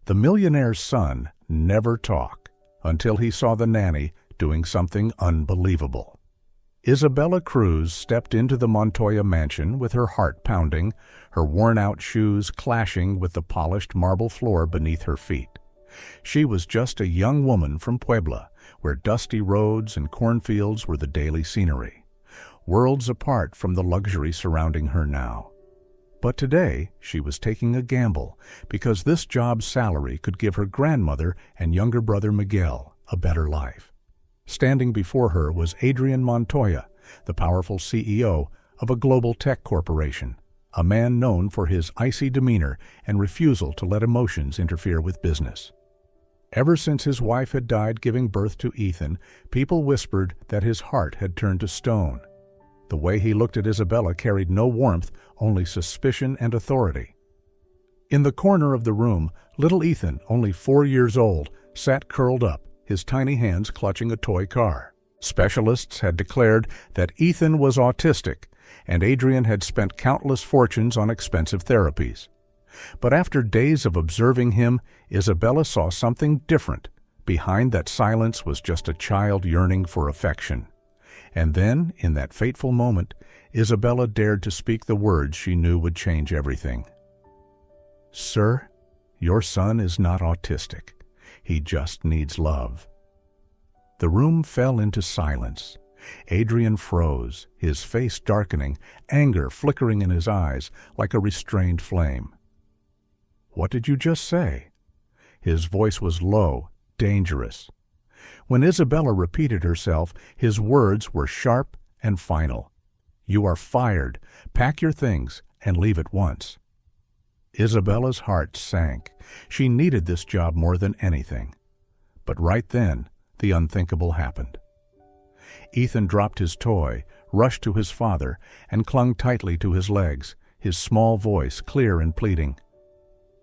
The millionaire's son never talked until he saw the nanny doing something unbelievable. Isabella Cruz stepped into the Montoya mansion with her heart pounding, her worn-out shoes clashing with the polished marble floor beneath her feet. She was just a young woman from Puebla, where dusty roads and cornfields were the daily scenery, worlds apart from the luxury surrounding her now. But today, she was taking a gamble, because this job's salary could give her grandmother and younger brother Miguel a better life. Standing before her was Adrian Montoya, the powerful CEO of a global tech corporation, a man known for his icy demeanor and refusal to let emotions interfere with business. Ever since his wife had died giving birth to Ethan, people whispered that his heart had turned to stone. The way he looked at Isabella carried no warmth, only suspicion and authority. In the corner of the room, little Ethan, only 4 years old, sat curled up, his tiny hands clutching a toy car. Specialists had declared that Ethan was autistic, and Adrian had spent countless fortunes on expensive therapies. But after days of observing him, Isabella saw something different. Behind that silence was just a child yearning for affection. And then, in that fateful moment, Isabella dared to speak the words she knew would change everything. "Sir, your son is not autistic. He just needs love." The room fell into silence. Adrian froze, his face darkening, anger flickering in his eyes like a restrained flame. "What did you just say?" His voice was low, dangerous. When Isabella repeated herself, his words were sharp and final. "You are fired. Pack your things and leave at once." Isabella's heart sank. She needed this job more than anything. But right then, the unthinkable happened. Ethan dropped his toy, rushed to his father, and clung tightly to his legs, his small voice clear and pleading.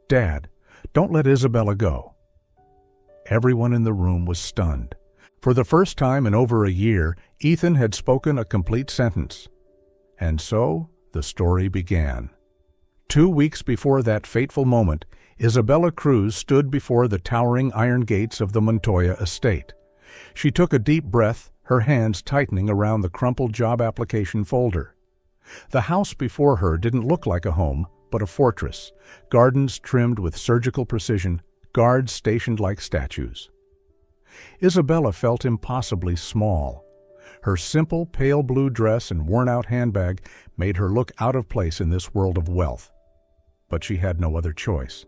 "Dad, don't let Isabella go." Everyone in the room was stunned. For the first time in over a year, Ethan had spoken a complete sentence. And so, the story began. 2 weeks before that fateful moment, Isabella Cruz stood before the towering iron gates of the Montoya estate. She took a deep breath, her hands tightening around the crumpled job application folder. The house before her didn't look like a home, but a fortress, gardens trimmed with surgical precision, guards stationed like statues. Isabella felt impossibly small. Her simple pale blue dress and worn-out handbag made her look out of place in this world of wealth. But she had no other choice.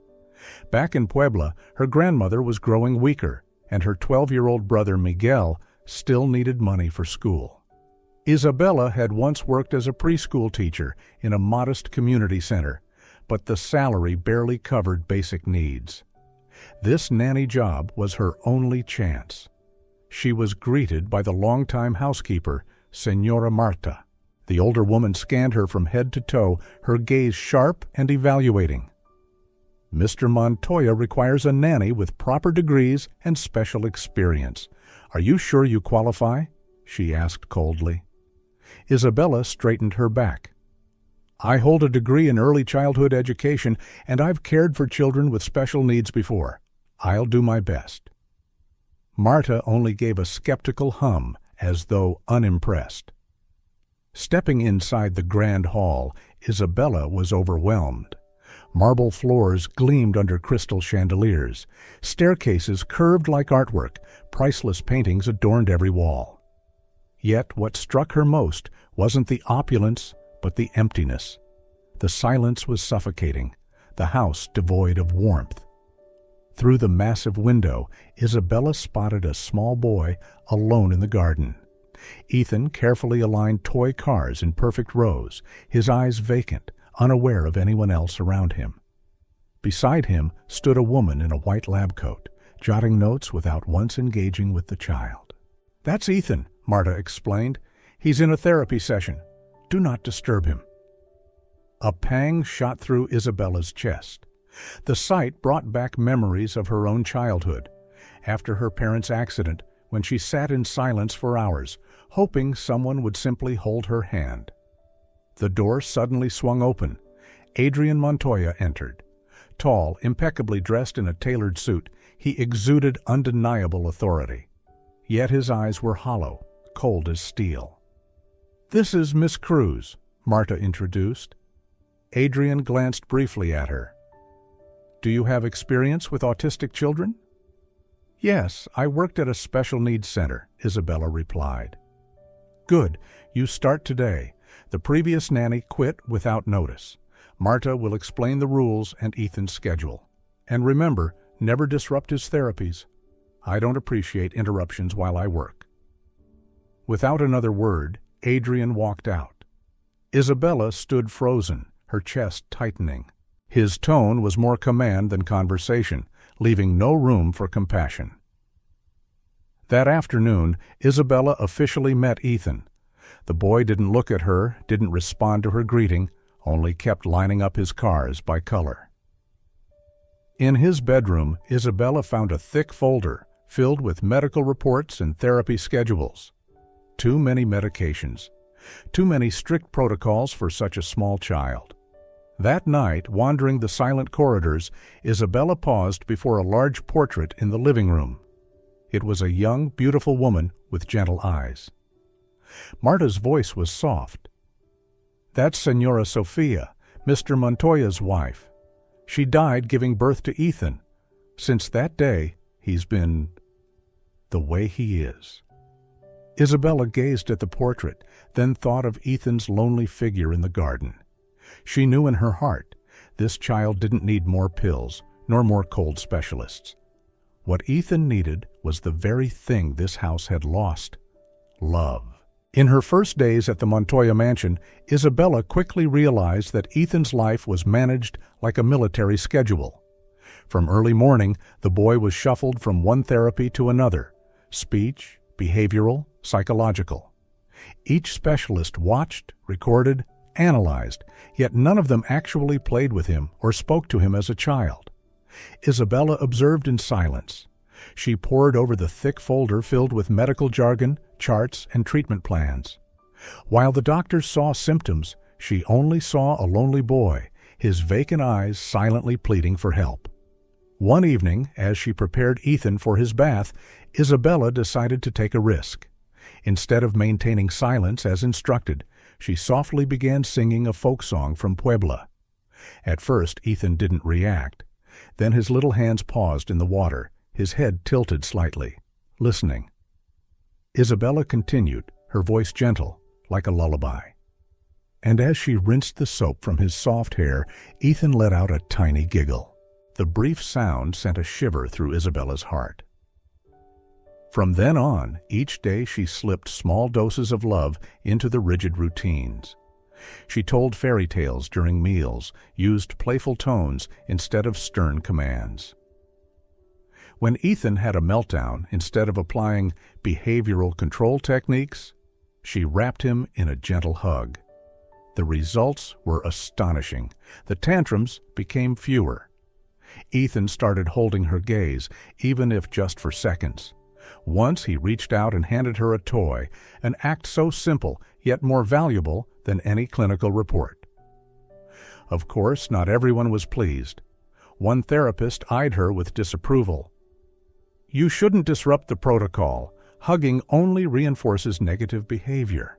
Back in Puebla, her grandmother was growing weaker, and her 12-year-old brother Miguel still needed money for school. Isabella had once worked as a preschool teacher in a modest community center, but the salary barely covered basic needs. This nanny job was her only chance. She was greeted by the longtime housekeeper, Señora Marta. The older woman scanned her from head to toe, her gaze sharp and evaluating. "Mr. Montoya requires a nanny with proper degrees and special experience. Are you sure you qualify?" she asked coldly. Isabella straightened her back. "I hold a degree in early childhood education, and I've cared for children with special needs before. I'll do my best." Marta only gave a skeptical hum, as though unimpressed. Stepping inside the grand hall, Isabella was overwhelmed. Marble floors gleamed under crystal chandeliers. Staircases curved like artwork. Priceless paintings adorned every wall. Yet what struck her most wasn't the opulence, but the emptiness. The silence was suffocating, the house devoid of warmth. Through the massive window, Isabella spotted a small boy alone in the garden. Ethan carefully aligned toy cars in perfect rows, his eyes vacant, unaware of anyone else around him. Beside him stood a woman in a white lab coat, jotting notes without once engaging with the child. "That's Ethan," Marta explained. "He's in a therapy session. Do not disturb him." A pang shot through Isabella's chest. The sight brought back memories of her own childhood. After her parents' accident, when she sat in silence for hours, hoping someone would simply hold her hand. The door suddenly swung open. Adrian Montoya entered. Tall, impeccably dressed in a tailored suit, he exuded undeniable authority. Yet his eyes were hollow, cold as steel. "This is Miss Cruz," Marta introduced. Adrian glanced briefly at her. "Do you have experience with autistic children?" "Yes, I worked at a special needs center," Isabella replied. "Good, you start today. The previous nanny quit without notice. Marta will explain the rules and Ethan's schedule. And remember, never disrupt his therapies. I don't appreciate interruptions while I work." Without another word, Adrian walked out. Isabella stood frozen, her chest tightening. His tone was more command than conversation, leaving no room for compassion. That afternoon, Isabella officially met Ethan. The boy didn't look at her, didn't respond to her greeting, only kept lining up his cars by color. In his bedroom, Isabella found a thick folder filled with medical reports and therapy schedules. Too many medications. Too many strict protocols for such a small child. That night, wandering the silent corridors, Isabella paused before a large portrait in the living room. It was a young, beautiful woman with gentle eyes. Marta's voice was soft. "That's Senora Sofia, Mr. Montoya's wife. She died giving birth to Ethan. Since that day, he's been the way he is." Isabella gazed at the portrait, then thought of Ethan's lonely figure in the garden. She knew in her heart, this child didn't need more pills, nor more cold specialists. What Ethan needed was the very thing this house had lost: love. In her first days at the Montoya mansion, Isabella quickly realized that Ethan's life was managed like a military schedule. From early morning, the boy was shuffled from one therapy to another: speech, behavioral, psychological. Each specialist watched, recorded, analyzed, yet none of them actually played with him or spoke to him as a child. Isabella observed in silence. She pored over the thick folder filled with medical jargon, charts, and treatment plans. While the doctors saw symptoms, she only saw a lonely boy, his vacant eyes silently pleading for help. One evening, as she prepared Ethan for his bath, Isabella decided to take a risk. Instead of maintaining silence as instructed, she softly began singing a folk song from Puebla. At first, Ethan didn't react. Then his little hands paused in the water, his head tilted slightly, listening. Isabella continued, her voice gentle, like a lullaby. And as she rinsed the soap from his soft hair, Ethan let out a tiny giggle. The brief sound sent a shiver through Isabella's heart. From then on, each day she slipped small doses of love into the rigid routines. She told fairy tales during meals, used playful tones instead of stern commands. When Ethan had a meltdown, instead of applying behavioral control techniques, she wrapped him in a gentle hug. The results were astonishing. The tantrums became fewer. Ethan started holding her gaze, even if just for seconds. Once he reached out and handed her a toy, an act so simple yet more valuable than any clinical report. Of course, not everyone was pleased. One therapist eyed her with disapproval. "You shouldn't disrupt the protocol. Hugging only reinforces negative behavior."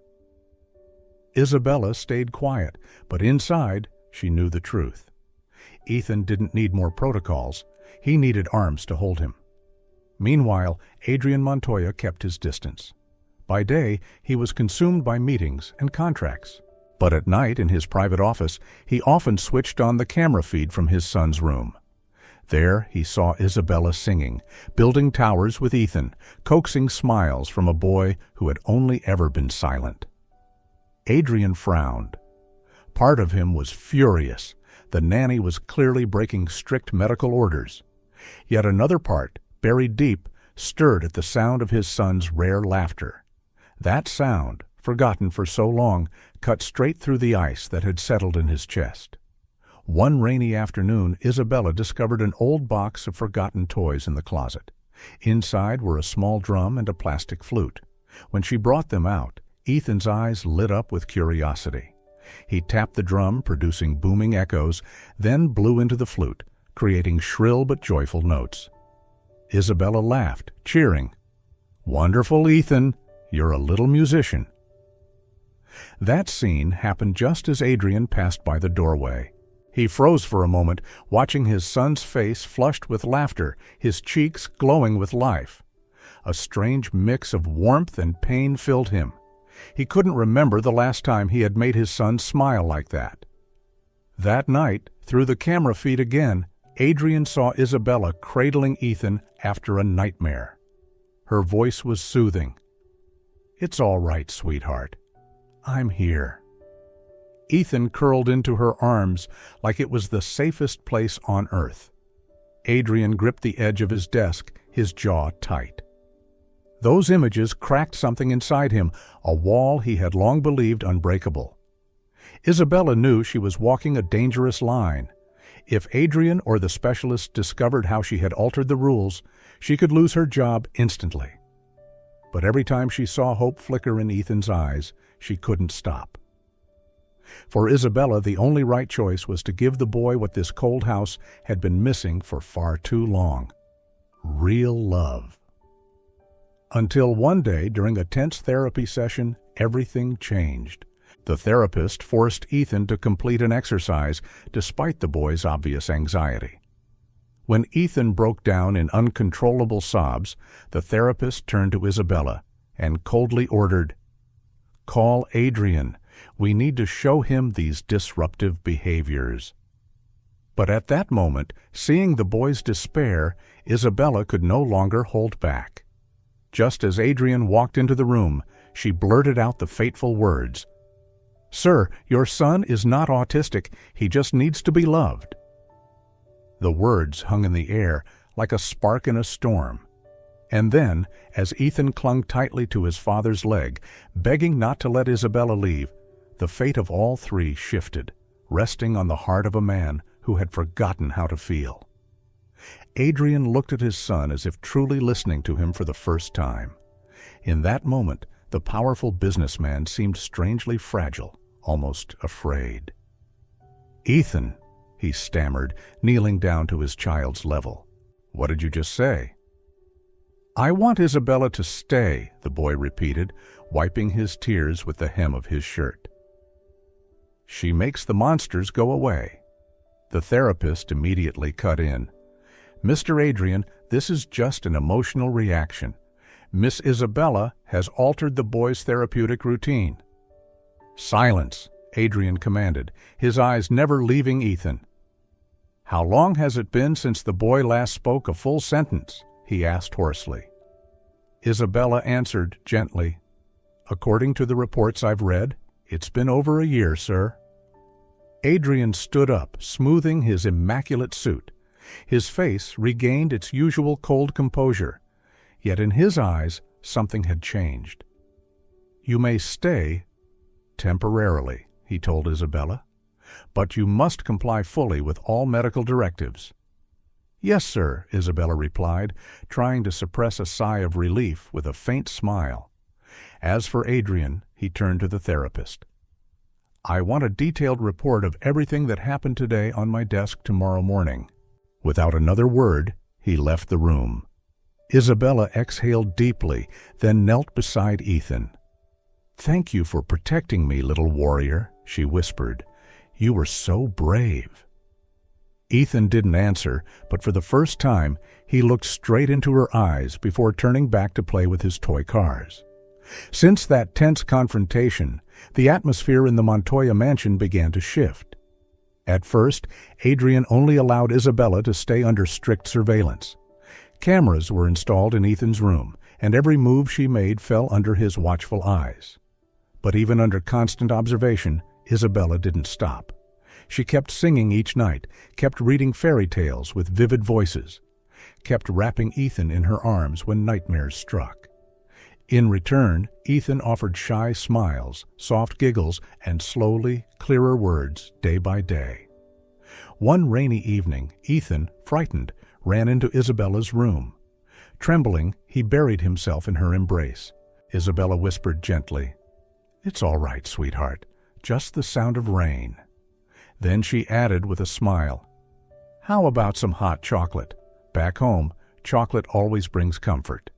Isabella stayed quiet, but inside she knew the truth. Ethan didn't need more protocols. He needed arms to hold him. Meanwhile, Adrian Montoya kept his distance. By day, he was consumed by meetings and contracts. But at night, in his private office, he often switched on the camera feed from his son's room. There he saw Isabella singing, building towers with Ethan, coaxing smiles from a boy who had only ever been silent. Adrian frowned. Part of him was furious. The nanny was clearly breaking strict medical orders. Yet another part, buried deep, stirred at the sound of his son's rare laughter. That sound, forgotten for so long, cut straight through the ice that had settled in his chest. One rainy afternoon, Isabella discovered an old box of forgotten toys in the closet. Inside were a small drum and a plastic flute. When she brought them out, Ethan's eyes lit up with curiosity. He tapped the drum, producing booming echoes, then blew into the flute, creating shrill but joyful notes. Isabella laughed, cheering. "Wonderful, Ethan. You're a little musician." That scene happened just as Adrian passed by the doorway. He froze for a moment, watching his son's face flushed with laughter, his cheeks glowing with life. A strange mix of warmth and pain filled him. He couldn't remember the last time he had made his son smile like that. That night, through the camera feed again, Adrian saw Isabella cradling Ethan after a nightmare. Her voice was soothing. "It's all right, sweetheart. I'm here." Ethan curled into her arms like it was the safest place on earth. Adrian gripped the edge of his desk, his jaw tight. Those images cracked something inside him, a wall he had long believed unbreakable. Isabella knew she was walking a dangerous line. If Adrian or the specialist discovered how she had altered the rules, she could lose her job instantly. But every time she saw hope flicker in Ethan's eyes, she couldn't stop. For Isabella, the only right choice was to give the boy what this cold house had been missing for far too long: real love. Until one day, during a tense therapy session, everything changed. The therapist forced Ethan to complete an exercise, despite the boy's obvious anxiety. When Ethan broke down in uncontrollable sobs, the therapist turned to Isabella and coldly ordered, "Call Adrian. We need to show him these disruptive behaviors." But at that moment, seeing the boy's despair, Isabella could no longer hold back. Just as Adrian walked into the room, she blurted out the fateful words, "Sir, your son is not autistic. He just needs to be loved." The words hung in the air like a spark in a storm. And then, as Ethan clung tightly to his father's leg, begging not to let Isabella leave, the fate of all three shifted, resting on the heart of a man who had forgotten how to feel. Adrian looked at his son as if truly listening to him for the first time. In that moment, the powerful businessman seemed strangely fragile, almost afraid. "Ethan," he stammered, kneeling down to his child's level. "What did you just say?" "I want Isabella to stay," the boy repeated, wiping his tears with the hem of his shirt. "She makes the monsters go away." The therapist immediately cut in. "Mr. Adrian, this is just an emotional reaction. Miss Isabella has altered the boy's therapeutic routine." "Silence," Adrian commanded, his eyes never leaving Ethan. "How long has it been since the boy last spoke a full sentence?" he asked hoarsely. Isabella answered gently, "According to the reports I've read, it's been over a year, sir." Adrian stood up, smoothing his immaculate suit. His face regained its usual cold composure, yet in his eyes something had changed. "You may stay temporarily," he told Isabella, "but you must comply fully with all medical directives." "Yes, sir," Isabella replied, trying to suppress a sigh of relief with a faint smile. As for Adrian, he turned to the therapist. "I want a detailed report of everything that happened today on my desk tomorrow morning." Without another word, he left the room. Isabella exhaled deeply, then knelt beside Ethan. "Thank you for protecting me, little warrior," she whispered. "You were so brave." Ethan didn't answer, but for the first time, he looked straight into her eyes before turning back to play with his toy cars. Since that tense confrontation, the atmosphere in the Montoya mansion began to shift. At first, Adrian only allowed Isabella to stay under strict surveillance. Cameras were installed in Ethan's room, and every move she made fell under his watchful eyes. But even under constant observation, Isabella didn't stop. She kept singing each night, kept reading fairy tales with vivid voices, kept wrapping Ethan in her arms when nightmares struck. In return, Ethan offered shy smiles, soft giggles, and slowly, clearer words day by day. One rainy evening, Ethan, frightened, ran into Isabella's room. Trembling, he buried himself in her embrace. Isabella whispered gently, "It's all right, sweetheart, just the sound of rain." Then she added with a smile, How about some hot chocolate? Back home, chocolate always brings comfort.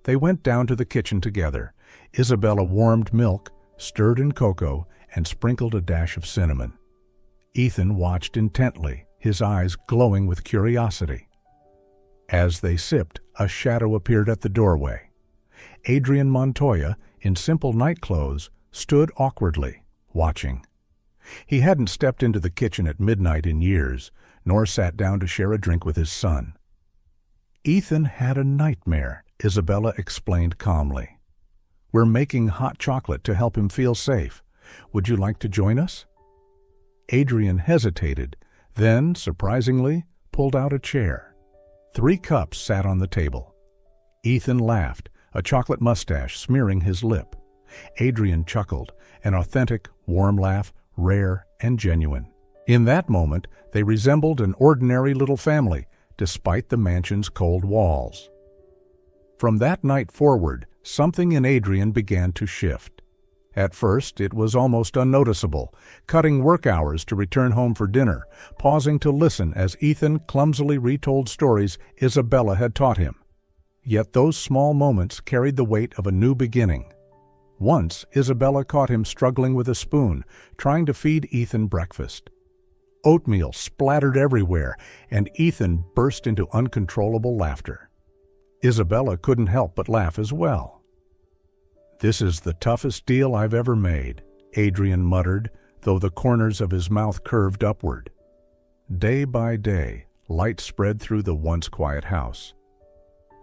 They went down to the kitchen together. Isabella warmed milk, stirred in cocoa, and sprinkled a dash of cinnamon. Ethan watched intently, his eyes glowing with curiosity. As they sipped, a shadow appeared at the doorway. Adrian Montoya, in simple night clothes, stood awkwardly, watching. He hadn't stepped into the kitchen at midnight in years, nor sat down to share a drink with his son. Ethan had a nightmare, Isabella explained calmly. We're making hot chocolate to help him feel safe. Would you like to join us? Adrian hesitated, then, surprisingly, pulled out a chair. 3 cups sat on the table. Ethan laughed, a chocolate mustache smearing his lip. Adrian chuckled, an authentic, warm laugh, rare and genuine. In that moment, they resembled an ordinary little family, despite the mansion's cold walls. From that night forward, something in Adrian began to shift. At first, it was almost unnoticeable, cutting work hours to return home for dinner, pausing to listen as Ethan clumsily retold stories Isabella had taught him. Yet those small moments carried the weight of a new beginning. Once, Isabella caught him struggling with a spoon, trying to feed Ethan breakfast. Oatmeal splattered everywhere, and Ethan burst into uncontrollable laughter. Isabella couldn't help but laugh as well. "This is the toughest deal I've ever made," Adrian muttered, though the corners of his mouth curved upward. Day by day, light spread through the once quiet house.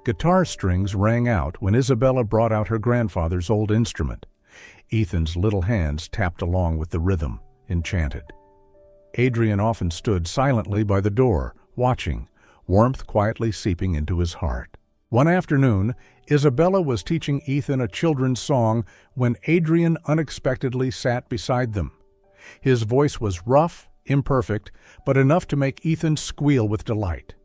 Guitar strings rang out when Isabella brought out her grandfather's old instrument. Ethan's little hands tapped along with the rhythm, enchanted. Adrian often stood silently by the door, watching, warmth quietly seeping into his heart. One afternoon, Isabella was teaching Ethan a children's song when Adrian unexpectedly sat beside them. His voice was rough, imperfect, but enough to make Ethan squeal with delight.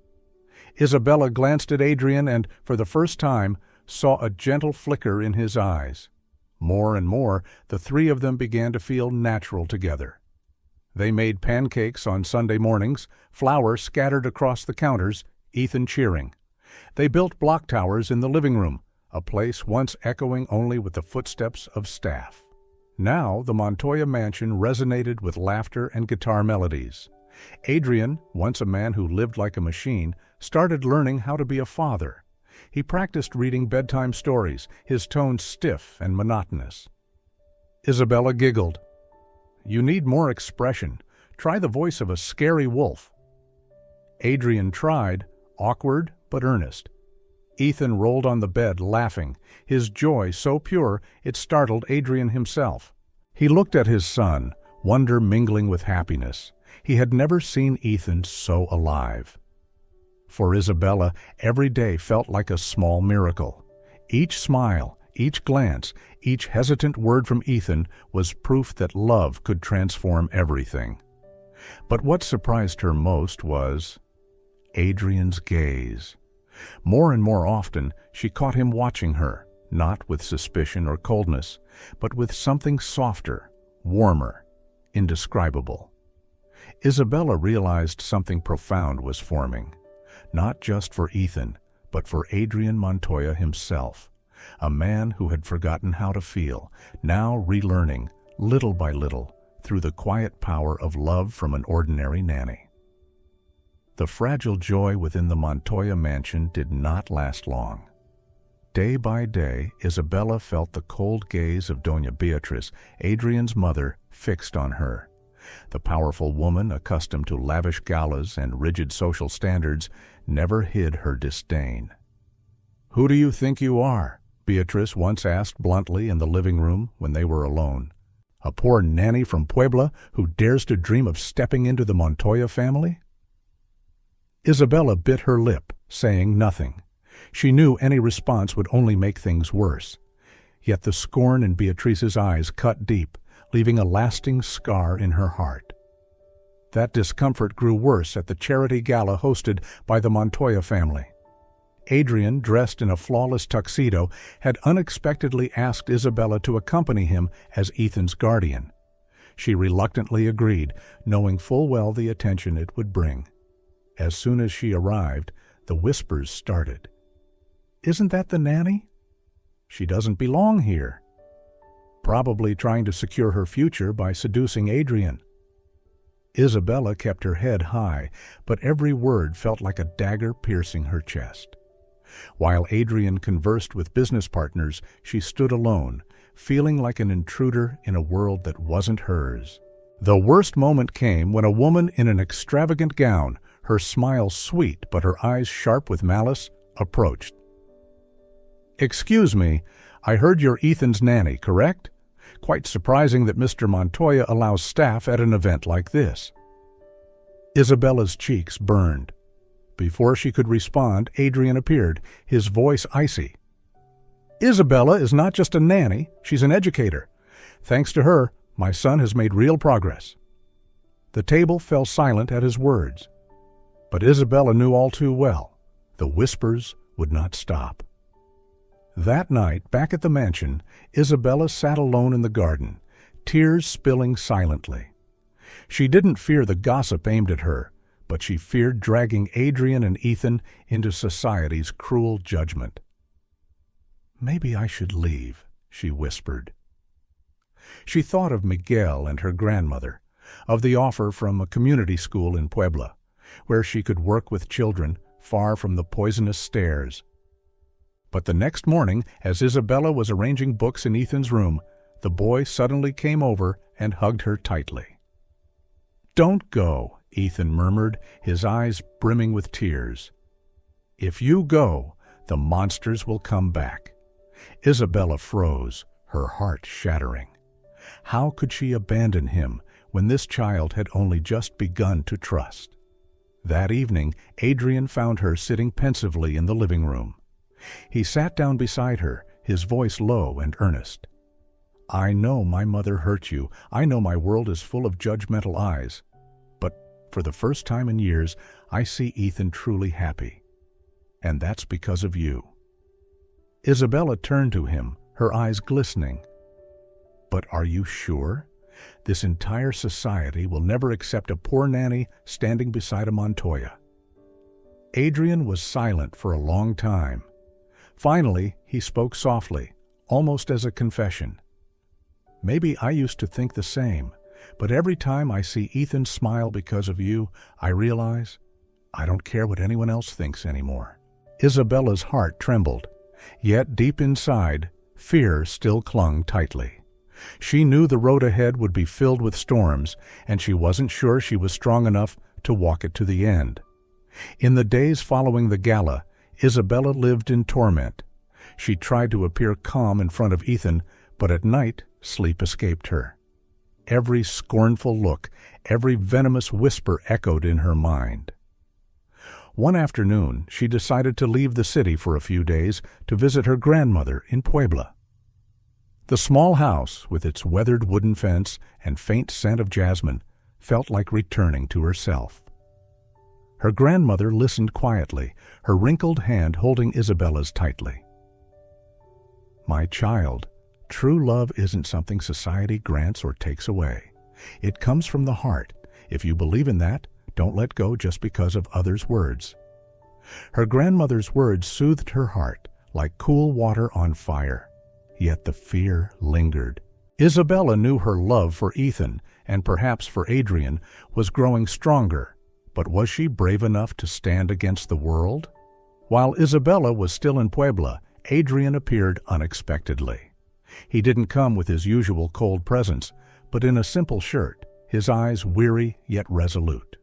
Isabella glanced at Adrian and, for the first time, saw a gentle flicker in his eyes. More and more, the 3 of them began to feel natural together. They made pancakes on Sunday mornings, flour scattered across the counters, Ethan cheering. They built block towers in the living room, a place once echoing only with the footsteps of staff. Now the Montoya mansion resonated with laughter and guitar melodies. Adrian, once a man who lived like a machine, started learning how to be a father. He practiced reading bedtime stories, his tone stiff and monotonous. Isabella giggled. "You need more expression. Try the voice of a scary wolf." Adrian tried, awkward but earnest. Ethan rolled on the bed, laughing, his joy so pure it startled Adrian himself. He looked at his son, wonder mingling with happiness. He had never seen Ethan so alive. For Isabella, every day felt like a small miracle. Each smile, each glance, each hesitant word from Ethan was proof that love could transform everything. But what surprised her most was Adrian's gaze. More and more often, she caught him watching her, not with suspicion or coldness, but with something softer, warmer, indescribable. Isabella realized something profound was forming, not just for Ethan, but for Adrian Montoya himself, a man who had forgotten how to feel, now relearning, little by little, through the quiet power of love from an ordinary nanny. The fragile joy within the Montoya mansion did not last long. Day by day, Isabella felt the cold gaze of Doña Beatriz, Adrian's mother, fixed on her. The powerful woman, accustomed to lavish galas and rigid social standards, never hid her disdain. "Who do you think you are?" Beatriz once asked bluntly in the living room when they were alone. "A poor nanny from Puebla who dares to dream of stepping into the Montoya family?" Isabella bit her lip, saying nothing. She knew any response would only make things worse. Yet the scorn in Beatrice's eyes cut deep, leaving a lasting scar in her heart. That discomfort grew worse at the charity gala hosted by the Montoya family. Adrian, dressed in a flawless tuxedo, had unexpectedly asked Isabella to accompany him as Ethan's guardian. She reluctantly agreed, knowing full well the attention it would bring. As soon as she arrived, the whispers started. "Isn't that the nanny? She doesn't belong here." Probably trying to secure her future by seducing Adrian. Isabella kept her head high, but every word felt like a dagger piercing her chest. While Adrian conversed with business partners, she stood alone, feeling like an intruder in a world that wasn't hers. The worst moment came when a woman in an extravagant gown, her smile sweet but her eyes sharp with malice, approached. "Excuse me, I heard you're Ethan's nanny, correct? Quite surprising that Mr. Montoya allows staff at an event like this." Isabella's cheeks burned. Before she could respond, Adrian appeared, his voice icy. "Isabella is not just a nanny, she's an educator. Thanks to her, my son has made real progress." The table fell silent at his words. But Isabella knew all too well, the whispers would not stop. That night, back at the mansion, Isabella sat alone in the garden, tears spilling silently. She didn't fear the gossip aimed at her, but she feared dragging Adrian and Ethan into society's cruel judgment. "Maybe I should leave," she whispered. She thought of Miguel and her grandmother, of the offer from a community school in Puebla, where she could work with children far from the poisonous stares. But the next morning, as Isabella was arranging books in Ethan's room, the boy suddenly came over and hugged her tightly. "Don't go," Ethan murmured, his eyes brimming with tears. "If you go, the monsters will come back." Isabella froze, her heart shattering. How could she abandon him when this child had only just begun to trust? That evening, Adrian found her sitting pensively in the living room. He sat down beside her, his voice low and earnest. "I know my mother hurt you. I know my world is full of judgmental eyes. But for the first time in years, I see Ethan truly happy. And that's because of you." Isabella turned to him, her eyes glistening. "But are you sure? This entire society will never accept a poor nanny standing beside a Montoya." Adrian was silent for a long time. Finally, he spoke softly, almost as a confession. "Maybe I used to think the same, but every time I see Ethan smile because of you, I realize I don't care what anyone else thinks anymore." Isabella's heart trembled, yet deep inside, fear still clung tightly. She knew the road ahead would be filled with storms, and she wasn't sure she was strong enough to walk it to the end. In the days following the gala, Isabella lived in torment. She tried to appear calm in front of Ethan, but at night sleep escaped her. Every scornful look, every venomous whisper echoed in her mind. One afternoon, she decided to leave the city for a few days to visit her grandmother in Puebla. The small house, with its weathered wooden fence and faint scent of jasmine, felt like returning to herself. Her grandmother listened quietly, her wrinkled hand holding Isabella's tightly. "My child, true love isn't something society grants or takes away. It comes from the heart. If you believe in that, don't let go just because of others' words." Her grandmother's words soothed her heart like cool water on fire, yet the fear lingered. Isabella knew her love for Ethan, and perhaps for Adrian, was growing stronger. But was she brave enough to stand against the world? While Isabella was still in Puebla, Adrian appeared unexpectedly. He didn't come with his usual cold presence, but in a simple shirt, his eyes weary yet resolute.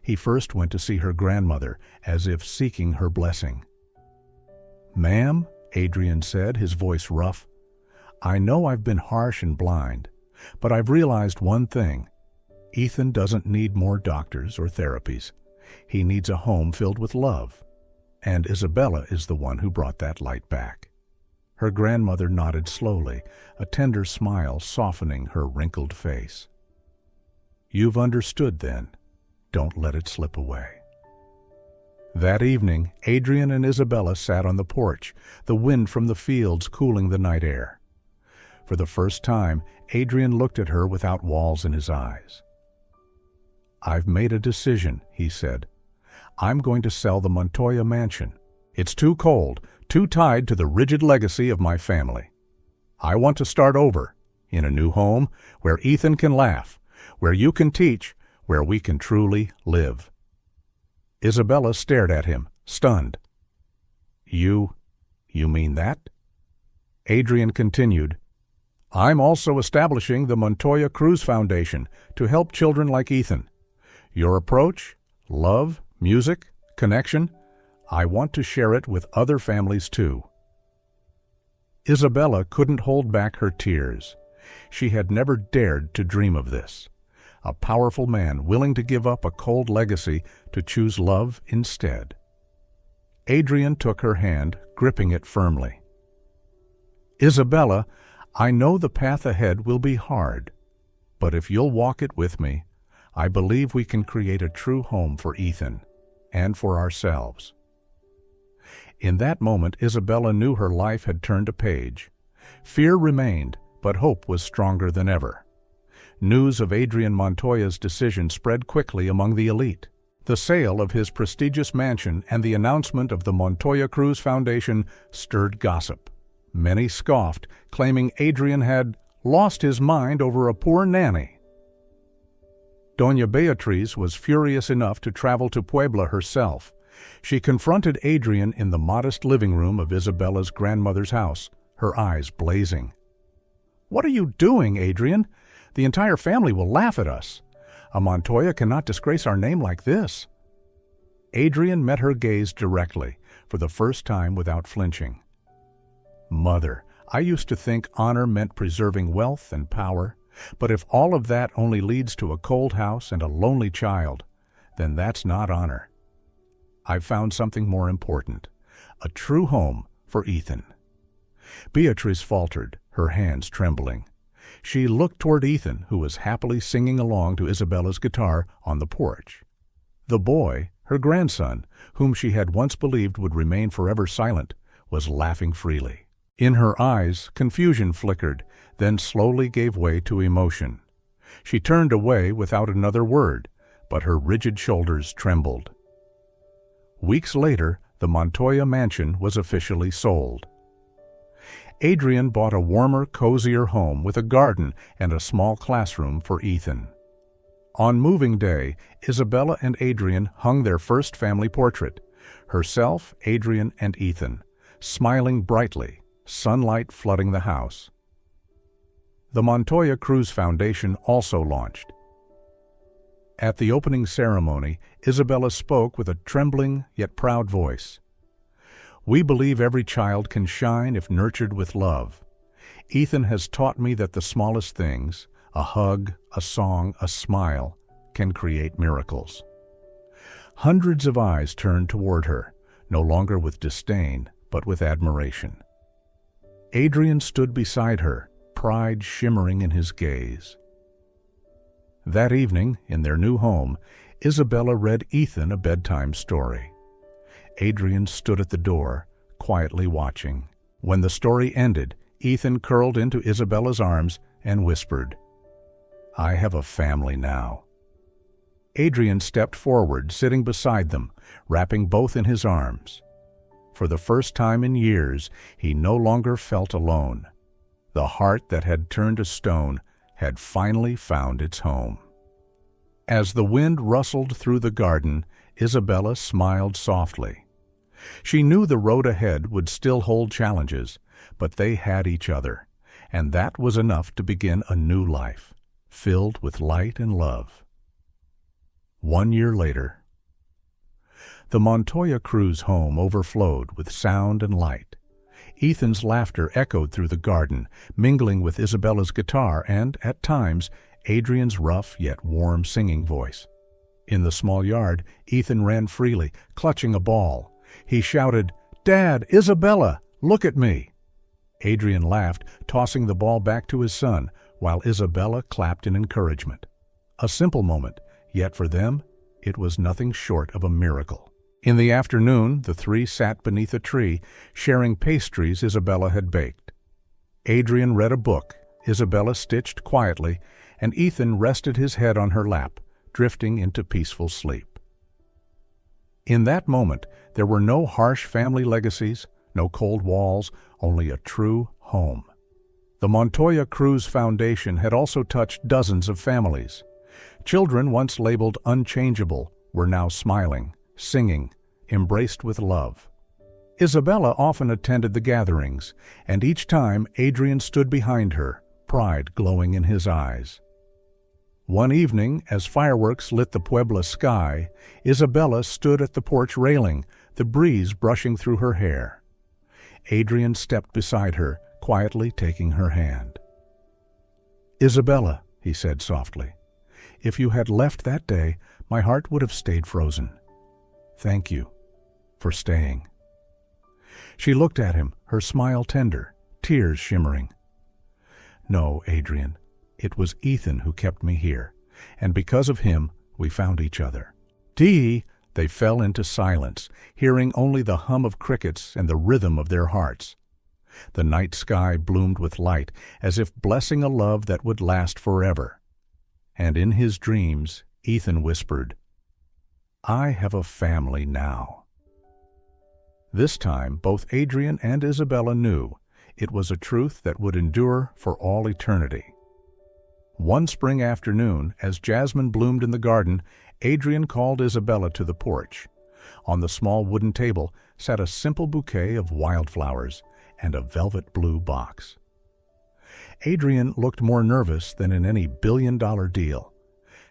He first went to see her grandmother, as if seeking her blessing. "Ma'am," Adrian said, his voice rough, "I know I've been harsh and blind, but I've realized one thing. Ethan doesn't need more doctors or therapies. He needs a home filled with love. And Isabella is the one who brought that light back." Her grandmother nodded slowly, a tender smile softening her wrinkled face. "You've understood then. Don't let it slip away." That evening, Adrian and Isabella sat on the porch, the wind from the fields cooling the night air. For the first time, Adrian looked at her without walls in his eyes. "I've made a decision," he said. I'm going to sell the Montoya mansion. It's too cold, too tied to the rigid legacy of my family. I want to start over, in a new home, where Ethan can laugh, where you can teach, where we can truly live." Isabella stared at him, stunned. You mean that?" Adrian continued, "I'm also establishing the Montoya Cruz Foundation to help children like Ethan. Your approach, love, music, connection, I want to share it with other families too." Isabella couldn't hold back her tears. She had never dared to dream of this. A powerful man willing to give up a cold legacy to choose love instead. Adrian took her hand, gripping it firmly. "Isabella, I know the path ahead will be hard, but if you'll walk it with me, I believe we can create a true home for Ethan and for ourselves." In that moment, Isabella knew her life had turned a page. Fear remained, but hope was stronger than ever. News of Adrian Montoya's decision spread quickly among the elite. The sale of his prestigious mansion and the announcement of the Montoya Cruz Foundation stirred gossip. Many scoffed, claiming Adrian had lost his mind over a poor nanny. Doña Beatriz was furious enough to travel to Puebla herself. She confronted Adrian in the modest living room of Isabella's grandmother's house, her eyes blazing. "What are you doing, Adrian? The entire family will laugh at us. A Montoya cannot disgrace our name like this." Adrian met her gaze directly, for the first time without flinching. "Mother, I used to think honor meant preserving wealth and power, but if all of that only leads to a cold house and a lonely child, then that's not honor. I've found something more important, a true home for Ethan." Beatrice faltered, her hands trembling. She looked toward Ethan, who was happily singing along to Isabella's guitar on the porch. The boy, her grandson, whom she had once believed would remain forever silent, was laughing freely. In her eyes, confusion flickered, then slowly gave way to emotion. She turned away without another word, but her rigid shoulders trembled. Weeks later, the Montoya mansion was officially sold. Adrian bought a warmer, cozier home with a garden and a small classroom for Ethan. On moving day, Isabella and Adrian hung their first family portrait, herself, Adrian, and Ethan, smiling brightly, sunlight flooding the house. The Montoya Cruz Foundation also launched. At the opening ceremony, Isabella spoke with a trembling yet proud voice. "We believe every child can shine if nurtured with love. Ethan has taught me that the smallest things, a hug, a song, a smile, can create miracles." Hundreds of eyes turned toward her, no longer with disdain, but with admiration. Adrian stood beside her, pride shimmering in his gaze. That evening, in their new home, Isabella read Ethan a bedtime story. Adrian stood at the door, quietly watching. When the story ended, Ethan curled into Isabella's arms and whispered, "I have a family now." Adrian stepped forward, sitting beside them, wrapping both in his arms. For the first time in years, he no longer felt alone. The heart that had turned to stone had finally found its home. As the wind rustled through the garden, Isabella smiled softly. She knew the road ahead would still hold challenges, but they had each other, and that was enough to begin a new life, filled with light and love. 1 year later, the Montoya Cruz home overflowed with sound and light. Ethan's laughter echoed through the garden, mingling with Isabella's guitar and, at times, Adrian's rough yet warm singing voice. In the small yard, Ethan ran freely, clutching a ball. He shouted, "Dad, Isabella, look at me!" Adrian laughed, tossing the ball back to his son, while Isabella clapped in encouragement. A simple moment, yet for them, it was nothing short of a miracle. In the afternoon, the three sat beneath a tree, sharing pastries Isabella had baked. Adrian read a book, Isabella stitched quietly, and Ethan rested his head on her lap, drifting into peaceful sleep. In that moment, there were no harsh family legacies, no cold walls, only a true home. The Montoya Cruz Foundation had also touched dozens of families. Children once labeled unchangeable were now smiling, singing, embraced with love. Isabella often attended the gatherings, and each time Adrian stood behind her, pride glowing in his eyes. One evening, as fireworks lit the Puebla sky, Isabella stood at the porch railing, the breeze brushing through her hair. Adrian stepped beside her, quietly taking her hand. "Isabella," he said softly, "if you had left that day, my heart would have stayed frozen. Thank you for staying." She looked at him, her smile tender, tears shimmering. "No, Adrian, it was Ethan who kept me here, and because of him, we found each other." They fell into silence, hearing only the hum of crickets and the rhythm of their hearts. The night sky bloomed with light, as if blessing a love that would last forever. And in his dreams, Ethan whispered, "I have a family now." This time, both Adrian and Isabella knew it was a truth that would endure for all eternity. One spring afternoon, as jasmine bloomed in the garden, Adrian called Isabella to the porch. On the small wooden table sat a simple bouquet of wildflowers and a velvet blue box. Adrian looked more nervous than in any billion-dollar deal.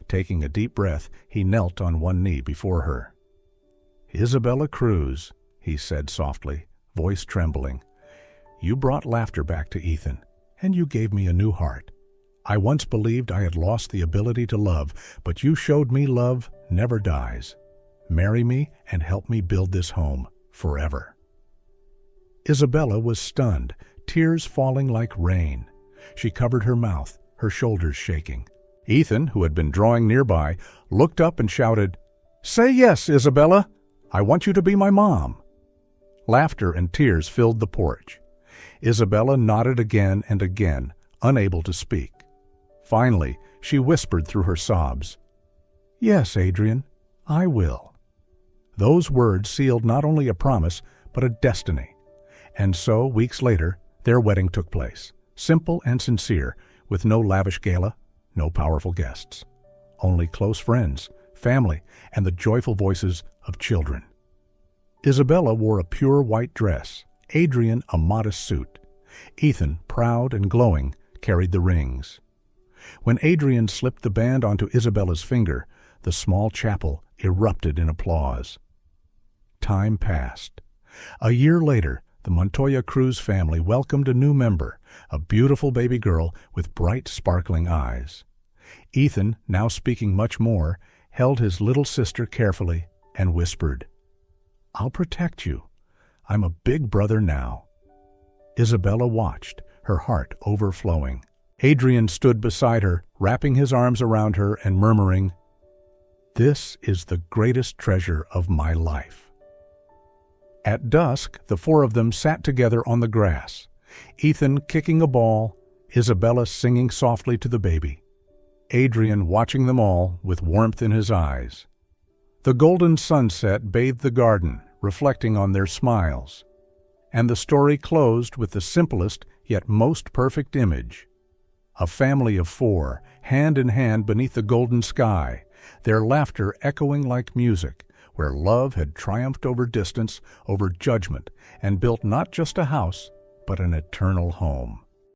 Taking a deep breath, he knelt on one knee before her. "Isabella Cruz," he said softly, voice trembling, "you brought laughter back to Ethan, and you gave me a new heart. I once believed I had lost the ability to love, but you showed me love never dies. Marry me and help me build this home forever." Isabella was stunned, tears falling like rain. She covered her mouth, her shoulders shaking. Ethan, who had been drawing nearby, looked up and shouted, "Say yes, Isabella! I want you to be my mom." Laughter and tears filled the porch. Isabella nodded again and again, unable to speak. Finally, she whispered through her sobs, "Yes, Adrian, I will." Those words sealed not only a promise, but a destiny. And so, weeks later, their wedding took place, simple and sincere, with no lavish gala, no powerful guests. Only close friends, family, and the joyful voices of children. Isabella wore a pure white dress, Adrian a modest suit. Ethan, proud and glowing, carried the rings. When Adrian slipped the band onto Isabella's finger, the small chapel erupted in applause. Time passed. A year later, the Montoya Cruz family welcomed a new member, a beautiful baby girl with bright, sparkling eyes. Ethan, now speaking much more, held his little sister carefully and whispered, "I'll protect you. I'm a big brother now." Isabella watched, her heart overflowing. Adrian stood beside her, wrapping his arms around her and murmuring, "This is the greatest treasure of my life." At dusk, the four of them sat together on the grass, Ethan kicking a ball, Isabella singing softly to the baby, Adrian watching them all with warmth in his eyes. The golden sunset bathed the garden, reflecting on their smiles. And the story closed with the simplest yet most perfect image. A family of four, hand in hand beneath the golden sky, their laughter echoing like music, where love had triumphed over distance, over judgment, and built not just a house, but an eternal home.